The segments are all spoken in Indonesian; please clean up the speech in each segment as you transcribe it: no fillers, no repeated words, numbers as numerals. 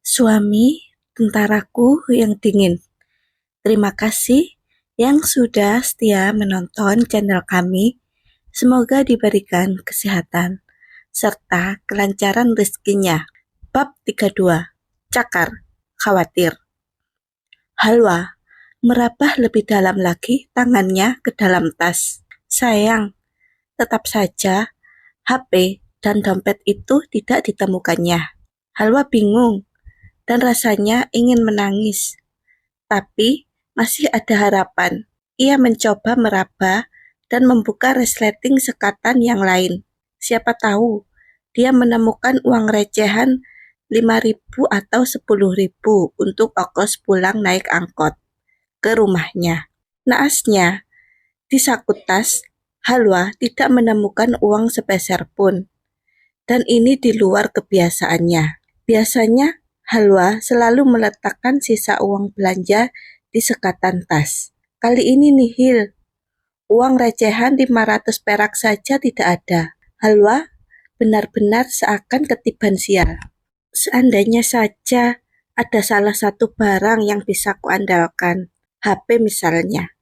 Suami tentaraku yang dingin. Terima kasih yang sudah setia menonton channel kami. Semoga diberikan kesehatan serta kelancaran rezekinya. Bab 32. Cakar, khawatir. Halwa merabah lebih dalam lagi tangannya ke dalam tas. Sayang, tetap saja HP dan dompet itu tidak ditemukannya. Halwa bingung dan rasanya ingin menangis. Tapi masih ada harapan. Ia mencoba meraba dan membuka resleting sekatan yang lain. Siapa tahu dia menemukan uang recehan 5.000 atau 10.000 untuk ongkos pulang naik angkot ke rumahnya. Naasnya, di saku tas, Halwa tidak menemukan uang sepeser pun. Dan ini di luar kebiasaannya. Biasanya Halwa selalu meletakkan sisa uang belanja di sekatan tas. Kali ini nihil. Uang recehan 500 perak saja tidak ada. Halwa benar-benar seakan ketiban sial. Seandainya saja ada salah satu barang yang bisa kuandalkan, HP misalnya.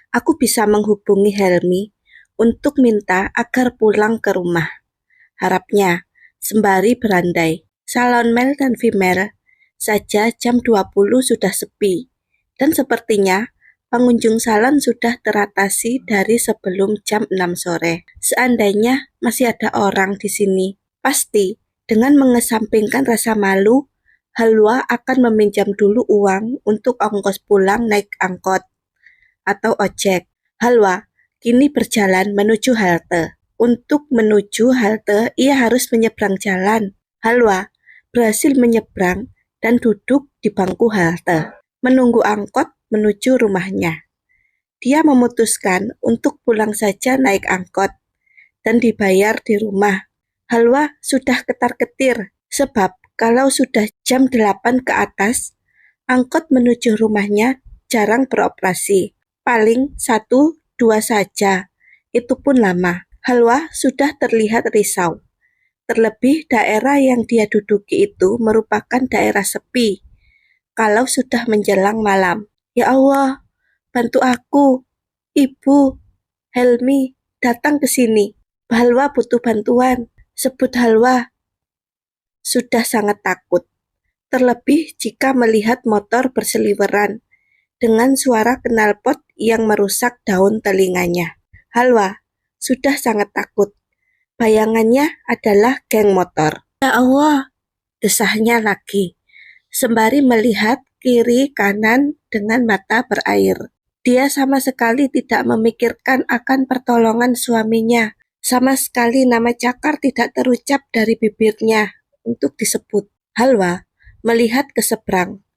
Aku bisa menghubungi Helmi untuk minta agar pulang ke rumah. Harapnya, sembari berandai. Salon male dan female saja jam 20 sudah sepi, dan sepertinya pengunjung salon sudah teratasi dari sebelum jam 6 sore. Seandainya masih ada orang di sini, pasti dengan mengesampingkan rasa malu, Halwa akan meminjam dulu uang untuk ongkos pulang naik angkot atau ojek. Halwa kini berjalan menuju halte. Untuk menuju halte, ia harus menyeberang jalan. Halwa berhasil menyeberang dan duduk di bangku halte, menunggu angkot menuju rumahnya. Dia memutuskan untuk pulang saja naik angkot dan dibayar di rumah. Halwa sudah ketar-ketir, sebab kalau sudah jam 8 ke atas, angkot menuju rumahnya jarang beroperasi. Paling 1-2 saja, itu pun lama. Halwa sudah terlihat risau. Terlebih daerah yang dia duduki itu merupakan daerah sepi. Kalau sudah menjelang malam, ya Allah, bantu aku, Ibu, Helmi, datang ke sini. Halwa butuh bantuan, sebut Halwa. Sudah sangat takut, terlebih jika melihat motor berseliweran dengan suara knalpot yang merusak daun telinganya. Halwa sudah sangat takut. Bayangannya adalah geng motor. Ya Allah, desahnya lagi, sembari melihat kiri kanan dengan mata berair. Dia sama sekali tidak memikirkan akan pertolongan suaminya. Sama sekali nama Cakar tidak terucap dari bibirnya untuk disebut. Halwa melihat ke seberang.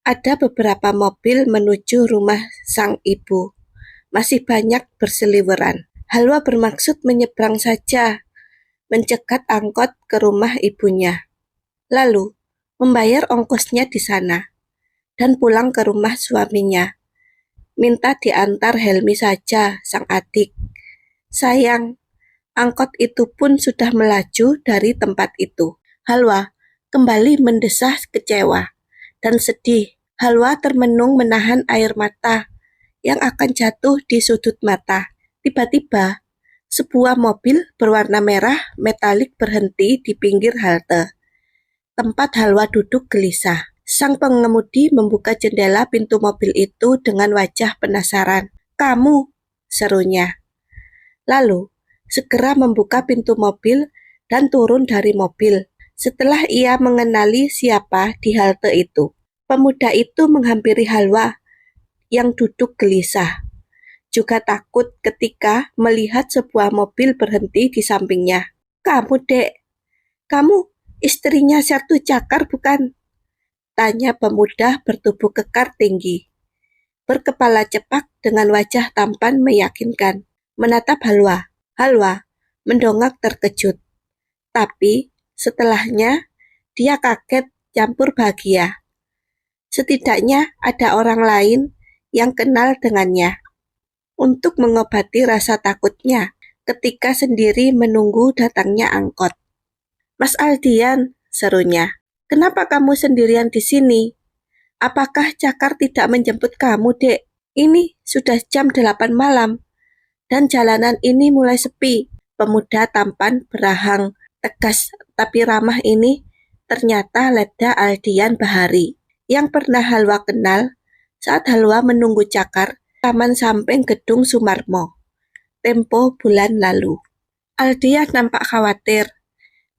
Ada beberapa mobil menuju rumah sang ibu. Masih banyak berseliweran. Halwa bermaksud menyeberang saja, mencegat angkot ke rumah ibunya. Lalu membayar ongkosnya di sana dan pulang ke rumah suaminya. Minta diantar Helmi saja, sang adik. Sayang, angkot itu pun sudah melaju dari tempat itu. Halwa kembali mendesah kecewa dan sedih. Halwa termenung menahan air mata yang akan jatuh di sudut mata. Tiba-tiba, sebuah mobil berwarna merah metalik berhenti di pinggir halte. Tempat Halwa duduk gelisah. Sang pengemudi membuka jendela pintu mobil itu dengan wajah penasaran. "Kamu?" serunya. Lalu, segera membuka pintu mobil dan turun dari mobil. Setelah ia mengenali siapa di halte itu, pemuda itu menghampiri Halwa yang duduk gelisah. Juga takut ketika melihat sebuah mobil berhenti di sampingnya. "Kamu, Dek? Kamu istrinya Sertu Cakar, bukan?" tanya pemuda bertubuh kekar tinggi, berkepala cepak dengan wajah tampan meyakinkan, menatap Halwa. Halwa mendongak terkejut, tapi setelahnya dia kaget campur bahagia. Setidaknya ada orang lain yang kenal dengannya untuk mengobati rasa takutnya ketika sendiri menunggu datangnya angkot. "Mas Aldian," serunya. Kenapa kamu sendirian di sini? Apakah Cakar tidak menjemput kamu, Dek? Ini sudah jam 8 malam, dan jalanan ini mulai sepi. Pemuda tampan berahang, tegas tapi ramah ini ternyata Ledda Aldian Bahari, yang pernah Halwa kenal saat Halwa menunggu Cakar Taman Samping Gedung Sumarmo, tempo bulan lalu. Aldian nampak khawatir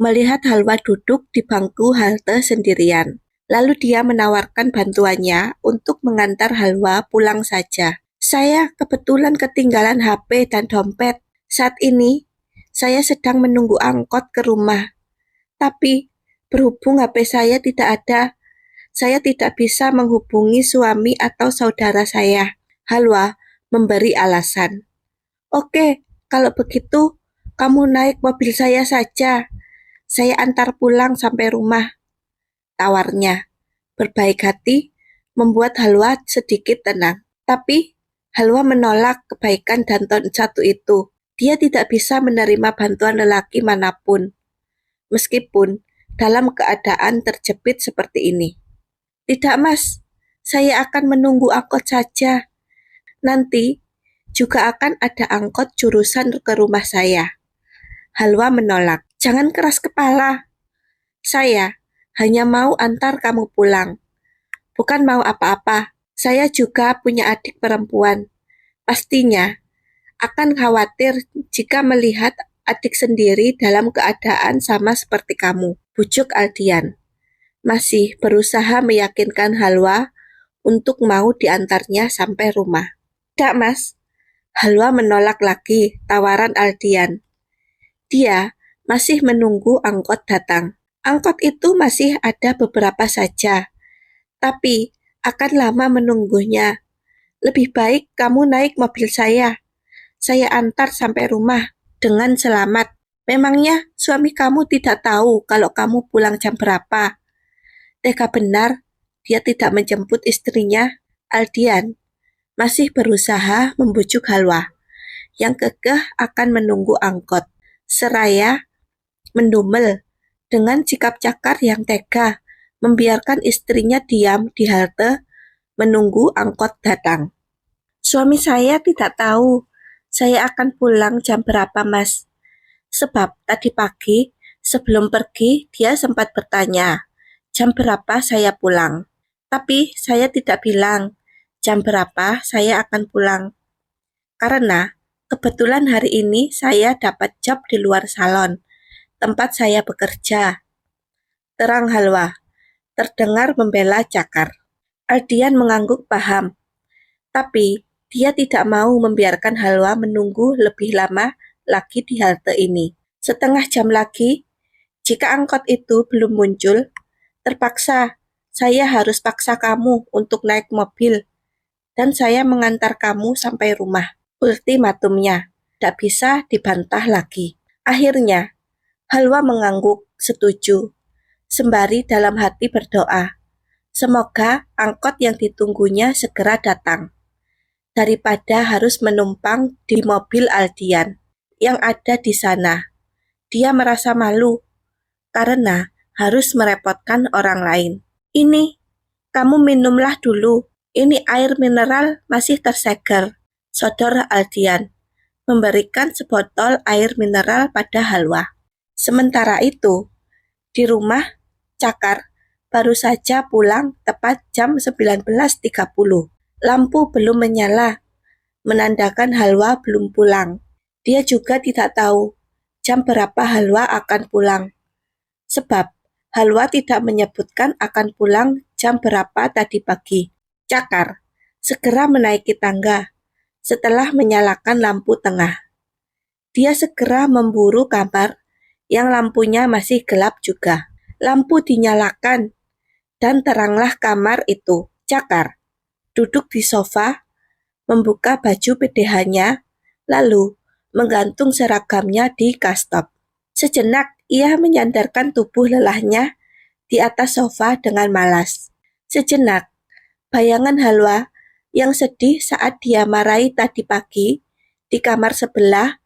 melihat Halwa duduk di bangku halte sendirian. Lalu dia menawarkan bantuannya untuk mengantar Halwa pulang saja. Saya kebetulan ketinggalan HP dan dompet. Saat ini, saya sedang menunggu angkot ke rumah. Tapi, berhubung HP saya tidak ada, saya tidak bisa menghubungi suami atau saudara saya. Halwa memberi alasan. Oke, kalau begitu, kamu naik mobil saya saja. Saya antar pulang sampai rumah, tawarnya. Berbaik hati membuat Halwa sedikit tenang. Tapi Halwa menolak kebaikan Danton satu itu. Dia tidak bisa menerima bantuan lelaki manapun, meskipun dalam keadaan terjepit seperti ini. Tidak, Mas. Saya akan menunggu angkot saja. Nanti juga akan ada angkot jurusan ke rumah saya. Halwa menolak. Jangan keras kepala. Saya hanya mau antar kamu pulang. Bukan mau apa-apa. Saya juga punya adik perempuan. Pastinya akan khawatir jika melihat adik sendiri dalam keadaan sama seperti kamu. Bujuk Aldian. Masih berusaha meyakinkan Halwa untuk mau diantarnya sampai rumah. Tidak, Mas. Halwa menolak lagi tawaran Aldian. Dia masih menunggu angkot datang. Angkot itu masih ada beberapa saja, tapi akan lama menunggunya. Lebih baik kamu naik mobil saya. Saya antar sampai rumah dengan selamat. Memangnya suami kamu tidak tahu kalau kamu pulang jam berapa? Tega benar dia tidak menjemput istrinya. Aldian masih berusaha membujuk Halwa yang kekeh akan menunggu angkot. Seraya mendumel dengan sikap Cakar yang tega membiarkan istrinya diam di halte menunggu angkot datang. Suami saya tidak tahu saya akan pulang jam berapa, Mas. Sebab tadi pagi sebelum pergi dia sempat bertanya jam berapa saya pulang. Tapi saya tidak bilang jam berapa saya akan pulang. Karena kebetulan hari ini saya dapat job di luar salon tempat saya bekerja. Terang Halwa, terdengar membela Cakar. Aldian mengangguk paham, tapi dia tidak mau membiarkan Halwa menunggu lebih lama lagi di halte ini. Setengah jam lagi, jika angkot itu belum muncul, terpaksa saya harus paksa kamu untuk naik mobil dan saya mengantar kamu sampai rumah. Ultimatumnya, tidak bisa dibantah lagi. Akhirnya, Halwa mengangguk setuju, sembari dalam hati berdoa. Semoga angkot yang ditunggunya segera datang, daripada harus menumpang di mobil Aldian yang ada di sana. Dia merasa malu karena harus merepotkan orang lain. Ini, kamu minumlah dulu. Ini air mineral masih terseger. Sodor Aldian memberikan sebotol air mineral pada Halwa. Sementara itu, di rumah, Cakar baru saja pulang tepat jam 19.30. Lampu belum menyala, menandakan Halwa belum pulang. Dia juga tidak tahu jam berapa Halwa akan pulang. Sebab Halwa tidak menyebutkan akan pulang jam berapa tadi pagi. Cakar segera menaiki tangga setelah menyalakan lampu tengah. Dia segera memburu kamar yang lampunya masih gelap juga. Lampu dinyalakan dan teranglah kamar itu. Cakar duduk di sofa, membuka baju PDH-nya, lalu menggantung seragamnya di kastop. Sejenak ia menyandarkan tubuh lelahnya di atas sofa dengan malas. Sejenak, bayangan Halwa yang sedih saat dia marahi tadi pagi di kamar sebelah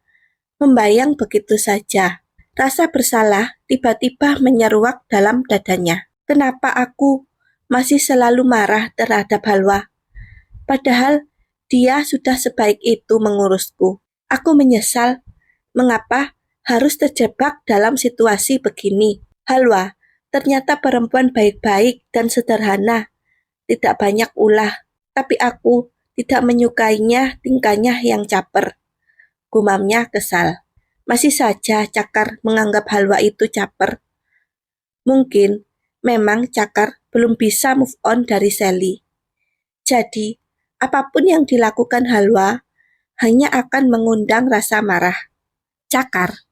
membayang begitu saja. Rasa bersalah tiba-tiba menyeruak dalam dadanya. Kenapa aku masih selalu marah terhadap Halwa? Padahal dia sudah sebaik itu mengurusku. Aku menyesal mengapa harus terjebak dalam situasi begini. Halwa ternyata perempuan baik-baik dan sederhana, tidak banyak ulah. Tapi aku tidak menyukainya tingkahnya yang caper. Gumamnya kesal. Masih saja Cakar menganggap Halwa itu caper. Mungkin memang Cakar belum bisa move on dari Sally. Jadi, apapun yang dilakukan Halwa hanya akan mengundang rasa marah. Cakar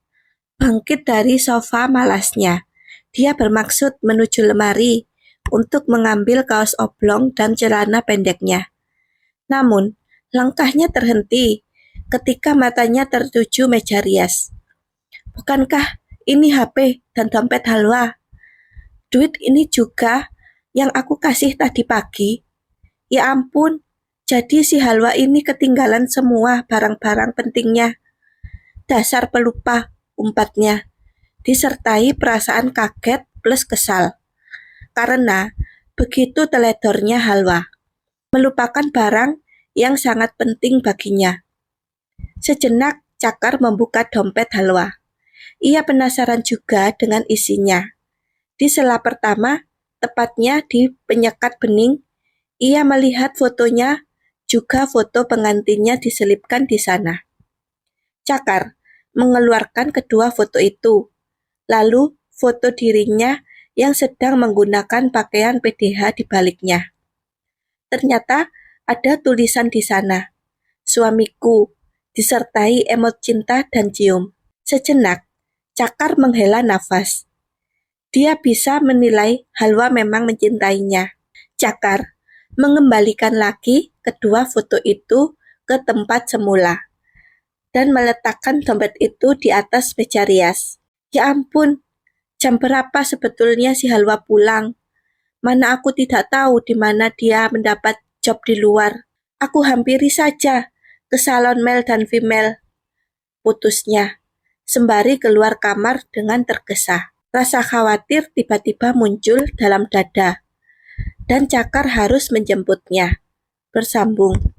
bangkit dari sofa malasnya. Dia bermaksud menuju lemari untuk mengambil kaos oblong dan celana pendeknya. Namun, langkahnya terhenti ketika matanya tertuju meja rias. Bukankah ini HP dan dompet Halwa? Duit ini juga yang aku kasih tadi pagi. Ya ampun, jadi si Halwa ini ketinggalan semua barang-barang pentingnya. Dasar pelupa, umpatnya, disertai perasaan kaget plus kesal. Karena begitu teledornya Halwa, melupakan barang yang sangat penting baginya. Sejenak Cakar membuka dompet Halwa. Ia penasaran juga dengan isinya. Di sela pertama, tepatnya di penyekat bening, ia melihat fotonya, juga foto pengantinnya diselipkan di sana. Cakar mengeluarkan kedua foto itu, lalu foto dirinya yang sedang menggunakan pakaian PDH di baliknya. Ternyata ada tulisan di sana, suamiku, disertai emot cinta dan cium. Sejenak, Cakar menghela nafas. Dia bisa menilai Halwa memang mencintainya. Cakar mengembalikan lagi kedua foto itu ke tempat semula dan meletakkan dompet itu di atas meja rias. Ya ampun, jam berapa sebetulnya si Halwa pulang? Mana aku tidak tahu di mana dia mendapat job di luar. Aku hampiri saja ke salon male dan female. Putusnya, sembari keluar kamar dengan tergesa. Rasa khawatir tiba-tiba muncul dalam dada, dan Cakar harus menjemputnya. Bersambung.